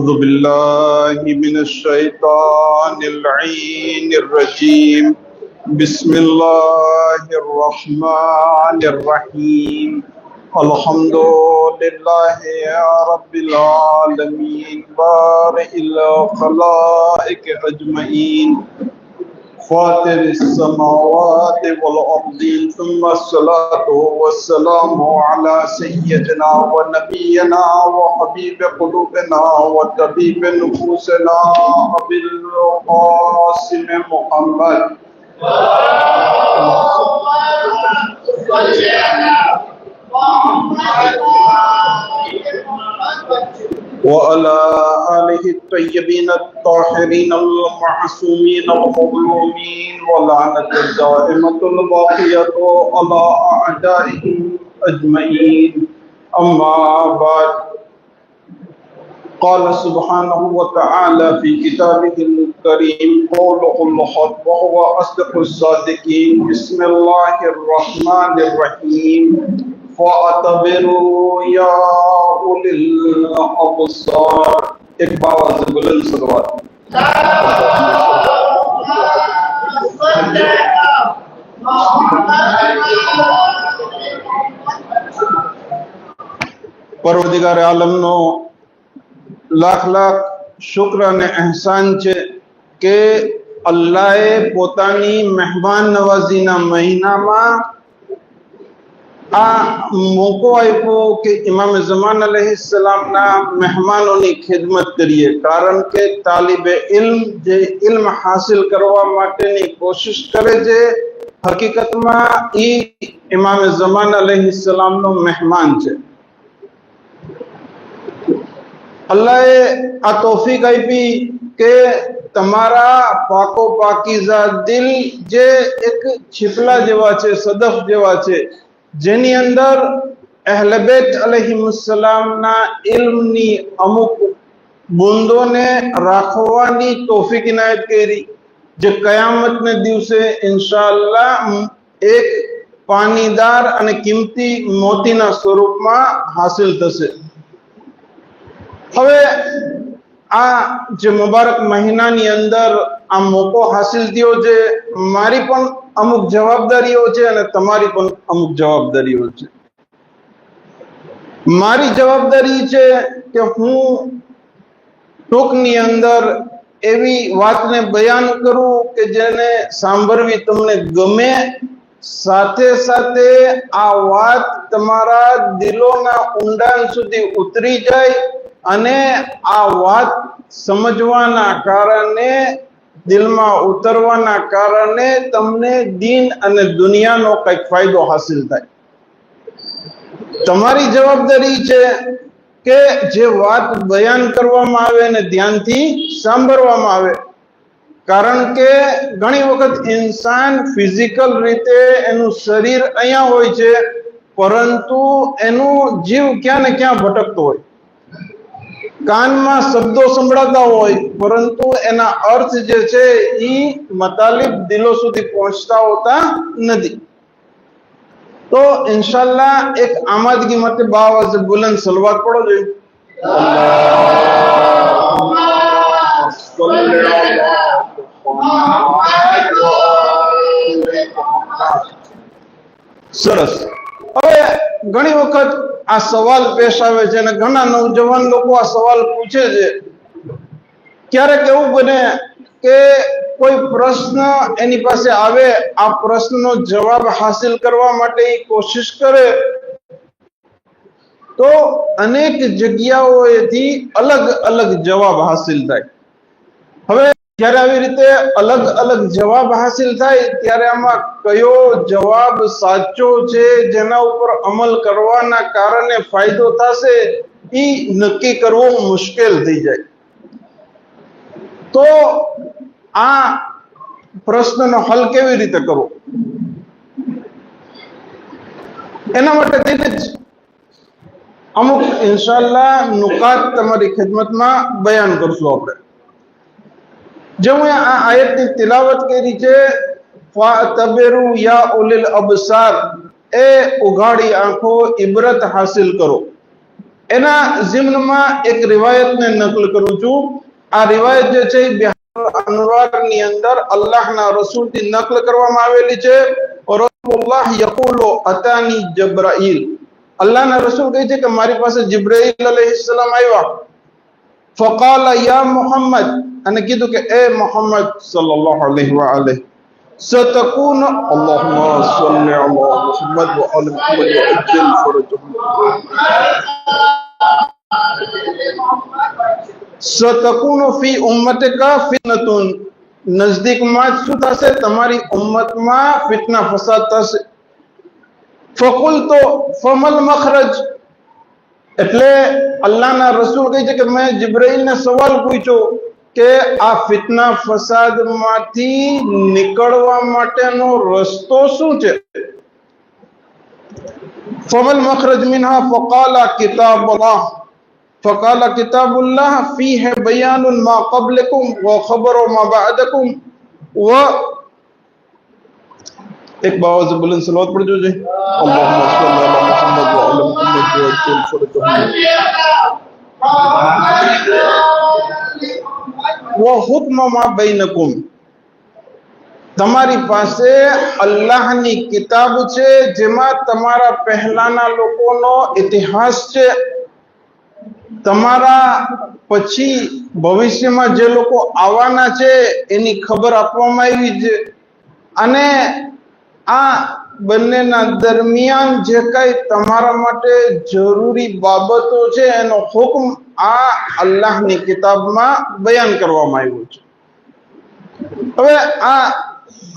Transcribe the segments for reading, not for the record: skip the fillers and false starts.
أعوذ بالله من الشيطان اللعين الرجيم بسم الله الرحمن الرحيم الحمد لله يا رب العالمين بارئ الخلائق أجمعين فاطر السماوات والأرض ثم الصلاة والسلام على سيدنا ونبينا وحبيب قلوبنا وطبيب نفوسنا أبي القاسم محمد وعلى آله الطيبين الطاهرين المعصومين المظلومين ولعنة الدائمة الباقية على أعدائهم أجمعين أما بعد قال سبحانه وتعالى في كتابه الكريم قوله الحق وهو أصدق الصادقين بسم الله الرحمن الرحيم فاعتبروا يا أولي الأبصار ایک باواز بلند صلوات પરવરદિગાર આલમનો લાખ લાખ શુક્ર અને અહેસાન છે કે અલ્લાહે પોતાની મહેમાન નવાઝીના મહિનામાં આ મોકો આપ્યો કે ઇમામ ઝમાન અલૈહિસ્સલામના મહેમાનોની ખિદમત કરીએ, કારણ કે તાલિબે ઇલ્મ જે ઇલ્મ હાસિલ કરવા માટેની કોશિશ કરે છે હકીકતમાં એ ઇમામ ઝમાન અલૈહિસ્સલામનો મહેમાન છે. અલ્લાહે આ તૌફીક આપી કે તમારા પાકો પાકીઝા દિલ જે એક છીપલા જેવા છે, સદફ જેવા છે, જેની અંદર અહલે બેત અલૈહિસ્સલામના ઇલ્મની અમુક બુંદોને રાખવાની તૌફીક ઇનાયત કરી, જે કયામતને દિવસે ઇન્શાઅલ્લાહ એક પાનીદાર અને કિંમતી મોતીના સ્વરૂપમાં હાસિલ થશે. હવે આ જે મુબારક મહિનાની અંદર આ મોકો હાસિલ થયો છે, મારી પણ અમુક જવાબદારીઓ છે અને તમારી પણ અમુક જવાબદારીઓ છે. મારી જવાબદારી છે કે હું ટૂંકની અંદર એવી વાતને બયાન કરું કે જેને સાંભળવી તમને ગમે, સાથે સાથે આ વાત તમારા દિલોના ઊંડાણ સુધી ઉતરી જાય અને આ વાત સમજવાના કારણે, દિલમાં ઉતરવાના કારણે તમને દીન અને દુનિયાનો કંઈક ફાયદો હાસિલ થાય. તમારી જવાબદારી છે કે જે વાત બયાન કરવામાં આવે અને ધ્યાનથી સાંભળવામાં આવે, કારણ કે ઘણી વખત ઇન્સાન ફિઝિકલ રીતે એનું શરીર અહીંયા હોય છે, પરંતુ એનું જીવ ક્યાં ને ક્યાં ભટકતો હોય. કાનમાં શબ્દો સંભળાતા હોય, પરંતુ એના અર્થ જે છે એ મતાલિબ દિલો સુધી પહોંચતા હોતા નથી. તો ઇન્શાઅલ્લાહ એક આમાદગી માટે બાવાઝ બુલંદ સલવાત પડો જોઈએ. સરસ. હવે ઘણી વખત આ સવાલ પેશ આવે છે અને ઘણા નવજવાન લોકો આ સવાલ પૂછે છે. ક્યારેક એવું બને કે કોઈ પ્રશ્ન એની પાસે આવે, આ પ્રશ્નનો જવાબ હાસિલ કરવા માટે કોશિશ કરે તો અનેક જગ્યાઓએથી અલગ અલગ જવાબ હાસિલ થાય. હવે જ્યારે આવી રીતે અલગ અલગ જવાબ હાસિલ થાય ત્યારે આમાં કયો જવાબ સાચો છે, જેના ઉપર અમલ કરવાના કારણે ફાયદો થશે, એ નક્કી કરવું મુશ્કેલ થઈ જાય. તો આ પ્રશ્નનો હલ કેવી રીતે કરવો, એના માટે થઈને જ અમુક ઇન્શાઅલ્લાહ નુકાત તમારી ખિદમતમાં બયાન કરશું આપણે. જો હું આ આયતની તિલાવત કરી છે, ફાતબિરુ યા ઉલિલ અબસાર, એ ઉઘાડી આંખો ઇબરત હાસિલ કરો. એના ઝિમ્નમાં એક રિવાયતને નકલ કરું છું. આ રિવાયત જે છે અનવારની અંદર અલ્લાહના રસૂલથી નકલ કરવામાં આવેલી છે. રસૂલુલ્લાહ યકુલુ અતાની જબ્રાઈલ, અલ્લાહના રસૂલ કહે છે કે મારી પાસે જિબ્રાઈલ અલૈહિસ્સલામ આવ્યા. ફકાલ યા મુહમ્મદ, અને કીધું કે એ મુહમ્મદ સલ્લલ્લાહુ અલૈહિ વઆલિહ સતકૂન અલ્લાહુમ્મા સલ્લી અલા મુહમ્મદ વ આલિ મુહમ્મદ વ અજ્જલ ફરજહુમ. સતકૂન ફી ઉમ્મતિકા ફિતનતુન, નજદીકમાં જ શું થશે? તમારી ઉમ્મતમાં ફિતના ફસાદ થશે. ફકુલતો ફમલ મખરજ, એટલે અલ્લાહના રસૂલ કહે છે કે મેં જિબ્રાઈલને સવાલ પૂછ્યો કે આ ફિતના ફસાદમાંથી નીકળવા માટેનો રસ્તો શું છે? ફમલ મખરજ મિનહા ફકાલા કિતાબુલ્લાહ, ફકાલા કિતાબુલ્લાહ ફીહે બયાનુન મા કબલકુમ વ ખબરો મા બાદકુમ વ एक बाबा से बुलंद सलावत पढ़ जो जी, अल्लाहुम्मा सल्ली अला मुहम्मद व अला मुहम्मद व अज्जल फरजहुम व हुक्म मा बैनकुम, તમારી પાસે અલ્લાહની કિતાબ છે જેમાં તમારા પહેલાના લોકોનો ઇતિહાસ છે, તમારા પછી ભવિષ્યમાં જે લોકો આવવાના છે એની ખબર આપવામાં આવી છે, અને આ બંનેના દરમિયાન જે કઈ તમારા માટે જરૂરી બાબતો છે એનો હુકમ આ અલ્લાહની કિતાબમાં બયાન કરવામાં આવ્યો છે. હવે આ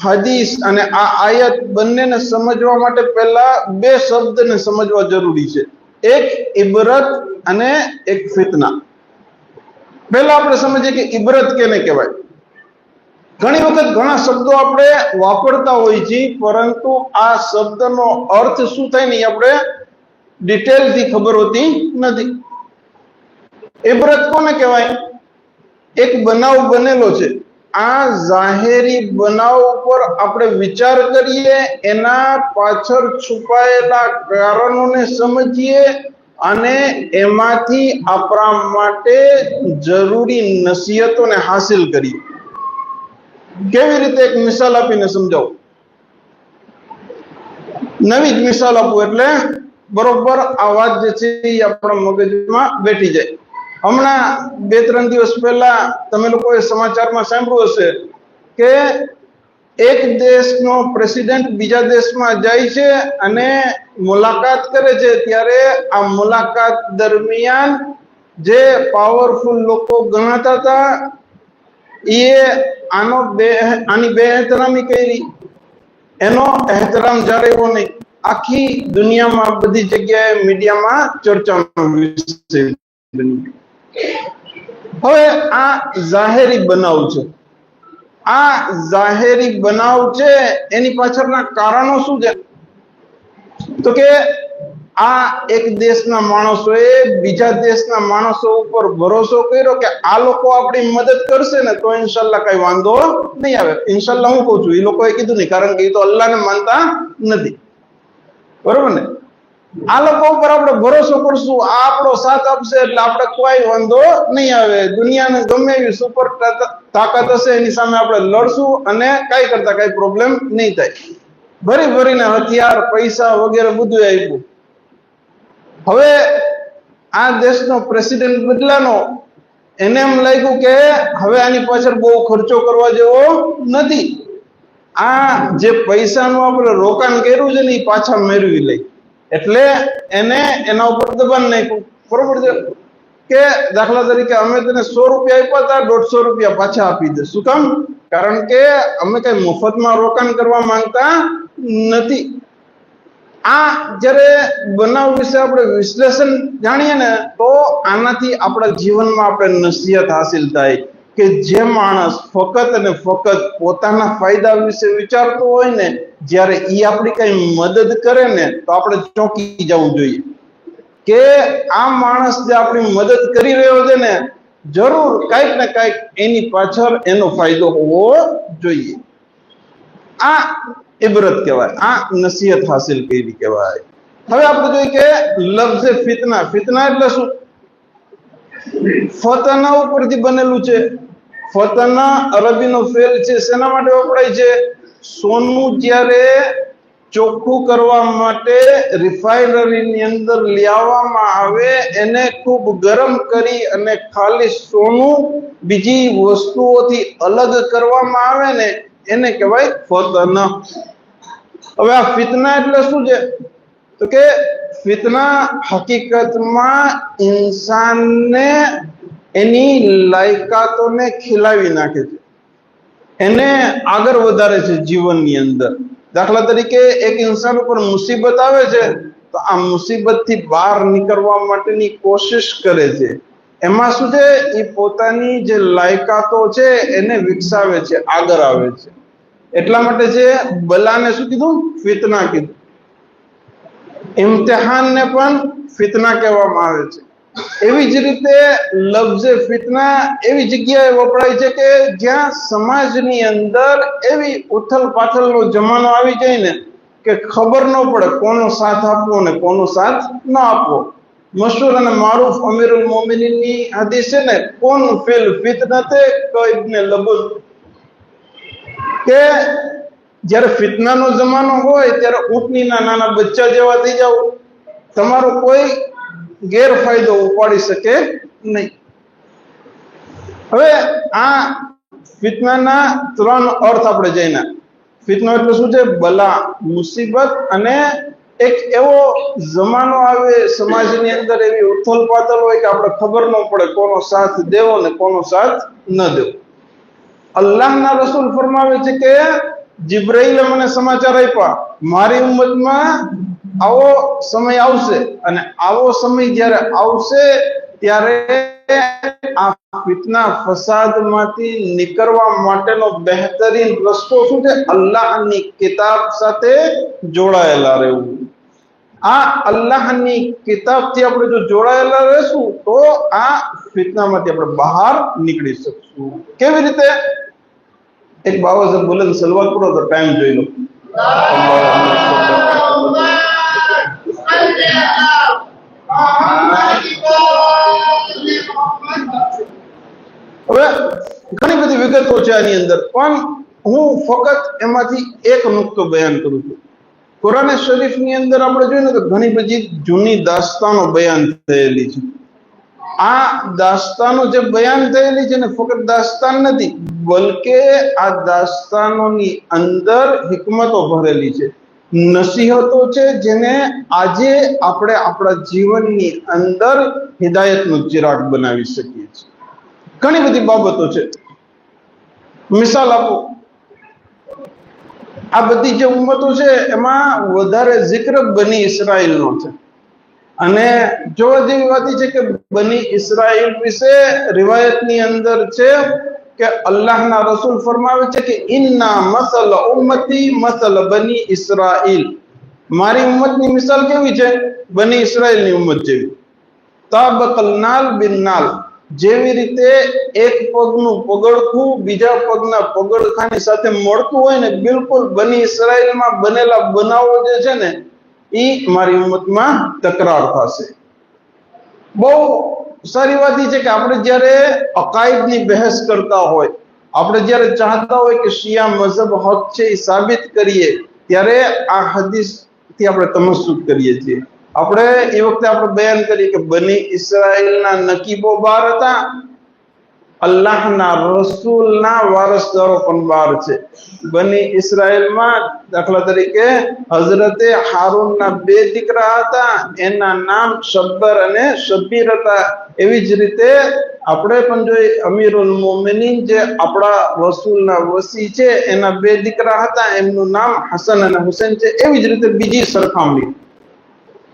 હદીસ અને આ આયત બંનેને સમજવા માટે પહેલા બે શબ્દને સમજવા જરૂરી છે, એક ઇબરત અને એક ફિતના. પહેલા આપણે સમજીએ કે ઇબરત કેને કહેવાય. ઘણી વખત ઘણા શબ્દો આપણે વાપરતા હોય છે, પરંતુ આ શબ્દનો અર્થ શું થાય ને આપણે ડિટેલથી ખબર હોતી નથી. ઇબરત કોને કહેવાય? એક બનાવ બનેલો છે, આ જાહેરી બનાવ ઉપર આપણે વિચાર કરીએ, એના પાછળ છુપાયેલા કારણોને સમજીએ અને એમાંથી આપણા માટે જરૂરી નસીહતોને હાસિલ કરીએ. કેવી રીતે? એક મિસાલ આપીને સમજાવું. નવી જ મિસાલ આપું એટલે બરોબર આ વાત જે છે એ આપણા મગજમાં બેઠી જાય. હમણાં 2-3 દિવસ પહેલા તમે લોકોએ સમાચારમાં સાંભળ્યું હશે કે એક દેશનો પ્રેસિડેન્ટ બીજા દેશમાં જાય છે અને મુલાકાત કરે છે, ત્યારે આ મુલાકાત દરમિયાન જે પાવરફુલ લોકો ગણાતા હતા એ આની બેએહતરામી કરી, એનો ehતરામ જાળવ્યો નહીં. આખી દુનિયામાં બધી જગ્યાએ મીડિયામાં ચર્ચાનો વિષય બની. હવે આ જાહેરી બનાવ છે, આ જાહેરી બનાવ છે એની પાછળના કારણો શું છે? તો કે આ એક દેશના માણસોએ બીજા દેશના માણસો ઉપર ભરોસો કર્યો કે આ લોકો આપણી મદદ કરશે ને તો ઇન્શાલ્લાહ કઈ વાંધો નહીં આવે. ઇન્શાલ્લાહ હું કહું છું, એ લોકોએ કીધું નહીં, કારણ કે એ તો અલ્લાહને માનતા નથી, બરોબર ને? આ લોકો ઉપર આપણે ભરોસો કરશું, આ આપણો સાથ આપશે એટલે આપણે કોઈ વાંધો નહીં આવે. દુનિયાને ગમે એવી સુપર તાકાત હશે એની સામે આપણે લડશું અને કઈ કરતા કઈ પ્રોબ્લેમ નહીં થાય. ભરીને હથિયાર, પૈસા વગેરે બધું આપ્યું. હવે આ દેશનો પ્રેસિડેન્ટ બદલાનો, એને એમ લાગ્યું કે હવે આની પાછળ બહુ ખર્ચો કરવા જેવો નથી, આ જે પૈસાનું આપણે રોકાણ કર્યું છે ને એ પાછા મેળવી લઈ, એટલે એને એના ઉપર દબાણ નાખ્યું. બરોબર છે કે દાખલા તરીકે અમે તને 100 રૂપિયા આપ્યા હતા, 150 રૂપિયા પાછા આપી દે. શું કામ? કારણ કે અમે કઈ મફતમાં રોકાણ કરવા માંગતા નથી. આ જ્યારે બનાવ વિશે આપણે વિશ્લેષણ જાણીએ ને તો આનાથી આપણા જીવનમાં આપણે નસીહત હાસિલ થાય કે જે માણસ ફક્ત અને ફક્ત પોતાના ફાયદા વિશે વિચારતો હોય ને, જ્યારે એ આપણી કઈ મદદ કરે ને તો આપણે ચોંકી જવું જોઈએ કે આ માણસ જે આપણી મદદ કરી રહ્યો છે ને, જરૂર કંઈક ને કંઈક એની પાછળ એનો ફાયદો હોવો જોઈએ. આ ઇબરત કહેવાય, આ નસીહત હાસિલ કરી કહેવાય. હવે આપણે જોઈએ કે લફ્ઝે ફિતના, ફિતના એટલે શું? ફતના ઉપરથી બનેલું છે. ફતના અરબીનો ફેલ છે. શેના માટે વપરાય છે? સોનું જ્યારે ચોખ્ખું કરવા માટે રિફાઇનરીની અંદર લાવવામાં આવે, એને ખૂબ ગરમ કરી અને ખાલી સોનું બીજી વસ્તુઓથી અલગ કરવામાં આવે ને, એને કહેવાય ફતના. હવે આ ફિતના એટલે શું છે? તો કે ફિતના હકીકતમાં ઇન્સાનને એની લાયકાતોને ખીલાવી નાખે છે, એને આગળ વધારે છે જીવનની અંદર. દાખલા તરીકે એક ઇન્સાન ઉપર મુસીબત આવે છે તો આ મુસીબતથી બહાર નીકળવા માટેની કોશિશ કરે છે. એમાં શું છે? એ પોતાની જે લાયકાતો છે એને વિકસાવે છે, આગળ આવે છે. એટલા માટે છે બલાને શું કીધું? ફિતના કીધું. ઇમ્તિહાનને પણ ફિતના કહેવામાં આવે છે. એવી જ રીતે લફ્ઝે ફિતના એવી જગ્યાએ વપરાય છે કે જ્યાં સમાજની અંદર એવી ઉથલ પાથલનો જમાનો આવી જાય ને કે ખબર ન પડે કોનો સાથ આપવો ને કોનો સાથ ન આપવો. મશહૂર અને મારૂફ અમીરુલ મોમિનીનની હદીસ છે ને, કોન ફિલ ફિતનતે કઇબ્ન લબુન, કે જ્યારે ફિતનાનો જમાનો હોય ત્યારે ઊંટનીના નાના બચ્ચા જેવા થઈ જાવ, તમારો કોઈ ગેરફાયદો ઉપાડી શકે નહીં. હવે આ ફિતનાના ત્રણ અર્થ આપણે જાણ્યા. ફિતનો એટલે શું છે? બલા, મુસીબત, અને એક એવો જમાનો આવે સમાજની અંદર, એવી ઉથલ પાથલ હોય કે આપણે ખબર ન પડે કોનો સાથ દેવો ને કોનો સાથ ન દેવો. અલ્લાહના રસૂલ ફરમાવે છે કે જિબ્રાઈલે મને સમાચાર આપ્યા, મારી ઉમ્મતમાં આવો સમય આવશે, અને આવો સમય જ્યારે આવશે ત્યારે આ ફિતના ફસાદમાંથી નીકળવા માટેનો બહેતરીન રસ્તો શું છે? અલ્લાહની કિતાબ સાથે જોડાયેલા રહેવું. આ અલ્લાહની કિતાબથી આપણે જો જોડાયેલા રહેશું તો આ ફિતનામાંથી આપણે બહાર નીકળી શકશું. કેવી રીતે? એક બાબા સાહેબ બોલે સલવાત કરો તો ટાઈમ જોઈ લો. હવે ઘણી બધી વિગતો છે આની અંદર, પણ હું ફક્ત એમાંથી એક નુકતો બયાન કરું છું. કુરાન શરીફની અંદર આપણે જોઈએ ને તો ઘણી બધી જૂની દાસ્તાનો બયાન થયેલી છે. આ દાસ્તાનો જે બયાન થયેલી છે ને, ફક્ત દાસ્તાન નથી, બલકે આ દાસ્તાનોની અંદર હિકમતો ભરેલી છે, નસીહતો છે, જેને આજે આપણે આપણા જીવનની અંદર હિદાયતનો ચિરાગ બનાવી શકીએ છીએ. ઘણી બધી બાબતો છે. મિસાલ આપો, આ બધી જે ઉમ્મતો છે એમાં વધારે જિક્ર બની ઇસરાઈલનો છે. અને જોવા જેવી વાત છે કે બની ઇસરાઈલ વિશે રિવાયતની અંદર છે કે અલ્લાહના રસૂલ ફરમાવે છે કે ઇન્ના મસલ ઉમ્મતી મસલ બની ઇસરાઈલ, મારી ઉમ્મતની મિસાલ કેવી છે? બની ઇસરાઈલની ઉમ્મત જેવી. તાબકલ નાલ બિન નાલ, જેવી રીતે એક પગનું પગડખું બીજા પગના પગડખાની સાથે મળતું હોય ને, બિલકુલ બની ઇસરાઈલમાં બનેલા બનાવો જે છે ને, એ મારી ઉમ્મતમાં તકરાર થશે. બહુ સારી વાત એ છે કે આપણે જ્યારે અકાઈદની બહેસ કરતા હોય, આપણે જ્યારે ચાહતા હોય કે શિયા મઝહબ હક છે એ સાબિત કરીએ, ત્યારે આ હદીસથી આપણે તમસ્સુક કરીએ છીએ. આપણે એ વખતે આપણે બયાન કરીએ કે બની ઇસરાઈલના નકીબો બાર હતા, અલ્લાહના રસૂલના વારસદારો પણ બાર છે. બની ઇસરાઈલમાં દાખલા તરીકે હઝરતે હારૂનના બે દીકરા હતા, એના નામ શબ્બર અને શબ્બીર હતા. એવી જ રીતે આપણે પણ જોઈએ અમીરુલ મોમિનીન જે આપણા રસૂલના વસી છે, એના બે દીકરા હતા, એમનું નામ હસન અને હુસૈન છે. એવી જ રીતે બીજી સરખામણી.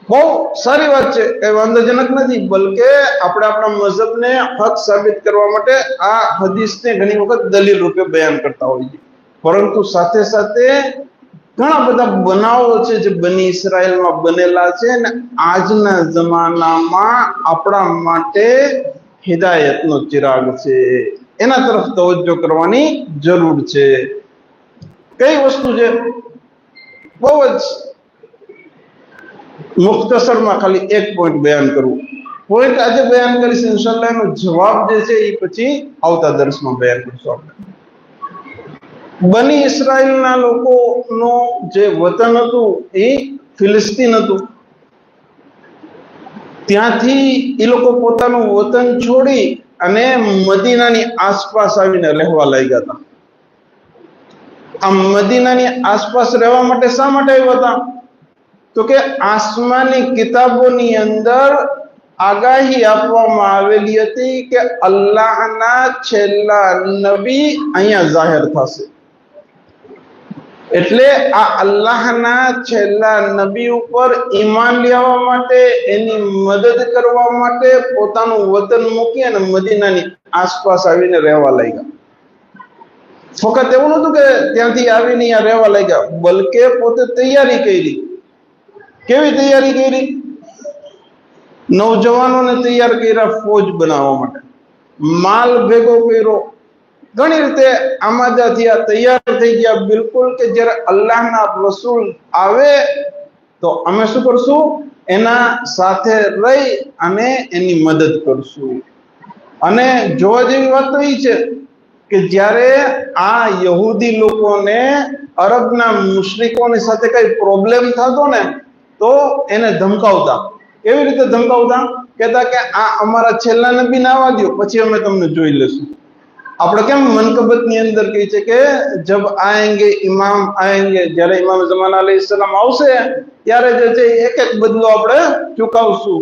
બહુ સારી વાત છે, કઈ વાંધોજનક નથી, બલકે આપણે આપણા મઝહબને હક સાબિત કરવા માટે આ હદીસને ઘણી વખત દલીલ રૂપે બયાન કરતા હોઈએ છીએ. પરંતુ સાથે સાથે ઘણા બધા બનાવો છે જે બની ઇસરાઈલમાં બનેલા છે ને આજના જમાનામાં આપણા માટે હિદાયતનો ચિરાગ છે. એના તરફ તવજ્જો કરવાની જરૂર છે. કઈ વસ્તુ છે? બહુ જ મુખ્તસરમાં ખાલી એક પોઈન્ટ બયાન કરવું. પોઈન્ટ આજે બયાન કરીશ, ઇન્શાલ્લાહ એનો જવાબ જે છે એ પછી આવતા દર્શમાં બયાન કરશું આપણે. બની ઇસ્રાયલના લોકોનો જે વતન હતું એ ફિલિસ્તીન હતું. ત્યાંથી એ લોકો પોતાનું વતન છોડી અને મદીનાની આસપાસ આવીને રહેવા લાગ્યા હતા. આ મદીનાની આસપાસ રહેવા માટે શા માટે આવ્યા હતા? તો કે આસમાની કિતાબોની અંદર આગાહી આપવામાં આવેલી હતી કે અલ્લાહના છેલ્લા નબી અહીંયા જાહેર થશે. એટલે આ અલ્લાહના છેલ્લા નબી ઉપર ઈમાન લેવા માટે, એની મદદ કરવા માટે પોતાનું વતન મૂકી અને મદીનાની આસપાસ આવીને રહેવા લાગ્યા. ફક્ત એવું નતું કે ત્યાંથી આવીને અહીંયા રહેવા લાગ્યા, બલકે પોતે તૈયારી કરી. કેવી તૈયારી કરી? નૌજવાનોને તૈયાર કર્યા ફૌજ બનાવવા માટે, માલ ભેગો કર્યો, ઘણી રીતે આમાદા થયા, તૈયાર થઈ ગયા બિલકુલ કે જ્યારે અલ્લાહના રસૂલ આવે તો અમે શું કરશું? એના સાથે રહી અને એની મદદ કરશું. અને જોવા જેવી વાત તો એ છે કે જ્યારે આ યહૂદી લોકોને અરબના મુશ્રિકોની સાથે કઈ પ્રોબ્લેમ થતો ને તો એને ધમકાવતા. કેવી રીતે ધમકાવતા? કહેતા કે આ અમારા છેલ્લા નબીને આવવા દો, પછી અમે તમને જોઈ લેશું. આપણે કેમ મનકબત ની અંદર કહી છે કે જબ આએંગે ઇમામ આએંગે, જ્યારે ઇમામ ઝમાન અલૈહિસ્સલામ આવશે ત્યારે જે છે એક એક બદલો આપણે ચૂકવશું.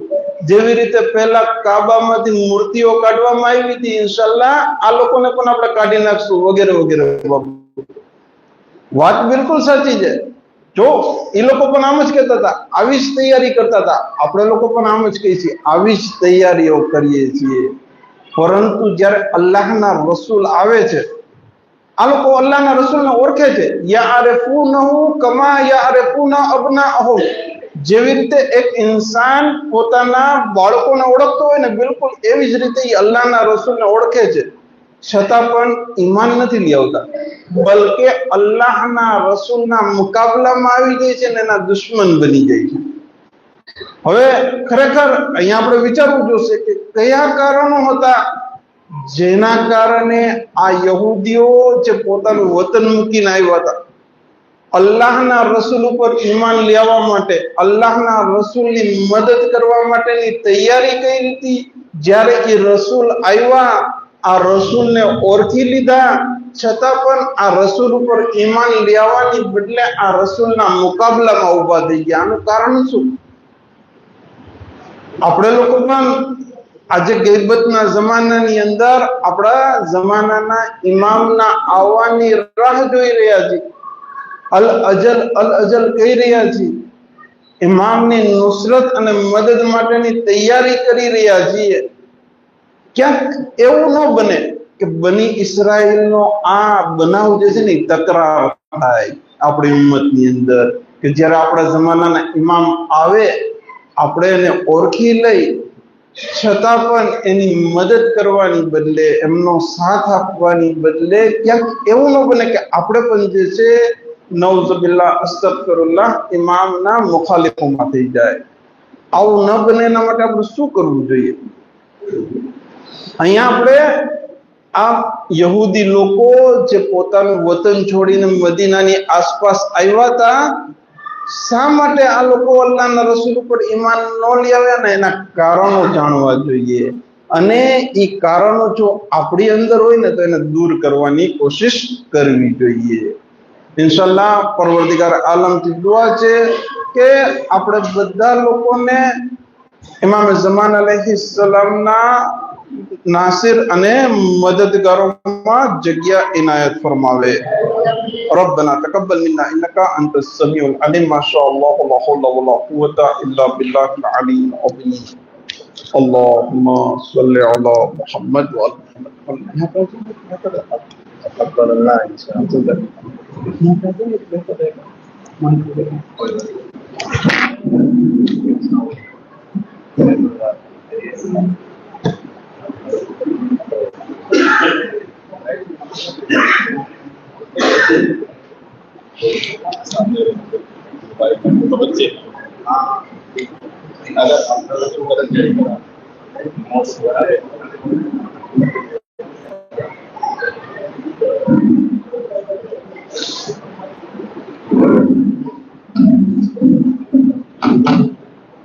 જેવી રીતે પહેલા કાબામાંથી મૂર્તિઓ કાઢવામાં આવી હતી, ઇન્શાલ્લાહ આ લોકોને પણ આપણે કાઢી નાખશું, વગેરે વગેરે. વાત બિલકુલ સાચી છે. જો એ લોકો પણ આમ જ કહેતા હતા, આવી જ તૈયારી કરતા હતા. આપણે લોકો પણ આમ જ કહીએ છીએ, આવી જ તૈયારીઓ કરીએ છીએ. પરંતુ જ્યારે અલ્લાહના રસૂલ આવે છે, આ લોકો અલ્લાહના રસૂલને ઓળખે છે. યારિફૂનહુ કમા યારિફૂના અબનાઅહુમ. જેવી રીતે એક ઇન્સાન પોતાના બાળકોને ઓળખતો હોય ને, બિલકુલ એવી જ રીતે અલ્લાહના રસૂલને ઓળખે છે. છતાં પણ ઈમાન નથી લઈ આવતા, બલકે અલ્લાહના રસૂલના મુકાબલામાં આવી જાય છે અને એના દુશ્મન બની જાય છે. હવે ખરેખર અહીંયા આપણે વિચારવું જોશે કે કયા કારણો હતા જેના કારણે આ યહૂદીઓ જે પોતાનું વતન મૂકીને આવ્યા હતા, અલ્લાહના રસૂલ ઉપર ઈમાન લેવા માટે, અલ્લાહના રસૂલની મદદ કરવા માટેની તૈયારી કરી હતી. જ્યારે એ રસૂલ આવ્યા, આ રસૂલને ઓળખી લીધા, છતાં પણ આ રસૂલ ઉપર ઈમાન લેવાની બદલે આ રસૂલના મુકાબલામાં ઉભા થઈ ગયા. આનું કારણ શું? આપણે લોકો પણ આજે ગૈબતના જમાનાની અંદર આપણા જમાનાના ઇમામના આવવાની રાહ જોઈ રહ્યા છીએ. અલ અજલ કહી રહ્યા છીએ. ઇમામની નુસરત અને મદદ માટેની તૈયારી કરી રહ્યા છીએ. ક્યાંક એવું ન બને કે બની ઇસ્રાયલનો આ બનાવ જે છે ને તકરાર થાય આપણી ઉમ્મતની અંદર, કે જ્યારે આપણા જમાનાના ઇમામ આવે, આપણે એને ઓળખી લઈ, છતાં પણ એની મદદ કરવાની બદલે, એમનો સાથ આપવાની બદલે ક્યાંક એવું ન બને કે આપણે પણ જે છે નઉઝુબિલ્લાહ અસ્તગફિરુલ્લાહ ઇમામના મુખાલિફોમાં થઈ જાય. આવું ન બને એના માટે આપણે શું કરવું જોઈએ? અહીંયા આપણે આ યહૂદી લોકો જે પોતાનું વતન છોડીને મદીનાની આસપાસ આવ્યા હતા, શા માટે આ લોકો અલ્લાહના રસૂલ ઉપર ઈમાન ન લઈ આવ્યા ને એના કારણો જાણવા જોઈએ. અને એ કારણો જો આપણી અંદર હોય ને તો એને દૂર કરવાની કોશિશ કરવી જોઈએ. ઇન્શાલ્લાહ પરવરદિગાર આલમથી દુઆ છે કે આપણે બધા લોકોને ઇમામ ઝમાન અલૈહિસ્સલામના નાસિર અને મદદગારોમાં જગ્યા ઇનાયત ફરમાવે. ربنا تقبل منا انك انت السميع العليم ما شاء الله لا حول ولا قوه الا بالله العلي العظيم. اللهم صل على محمد وعلى محمد. تقبل الله ان شاء الله. बच्चे આગળ આપણે શું કરે છે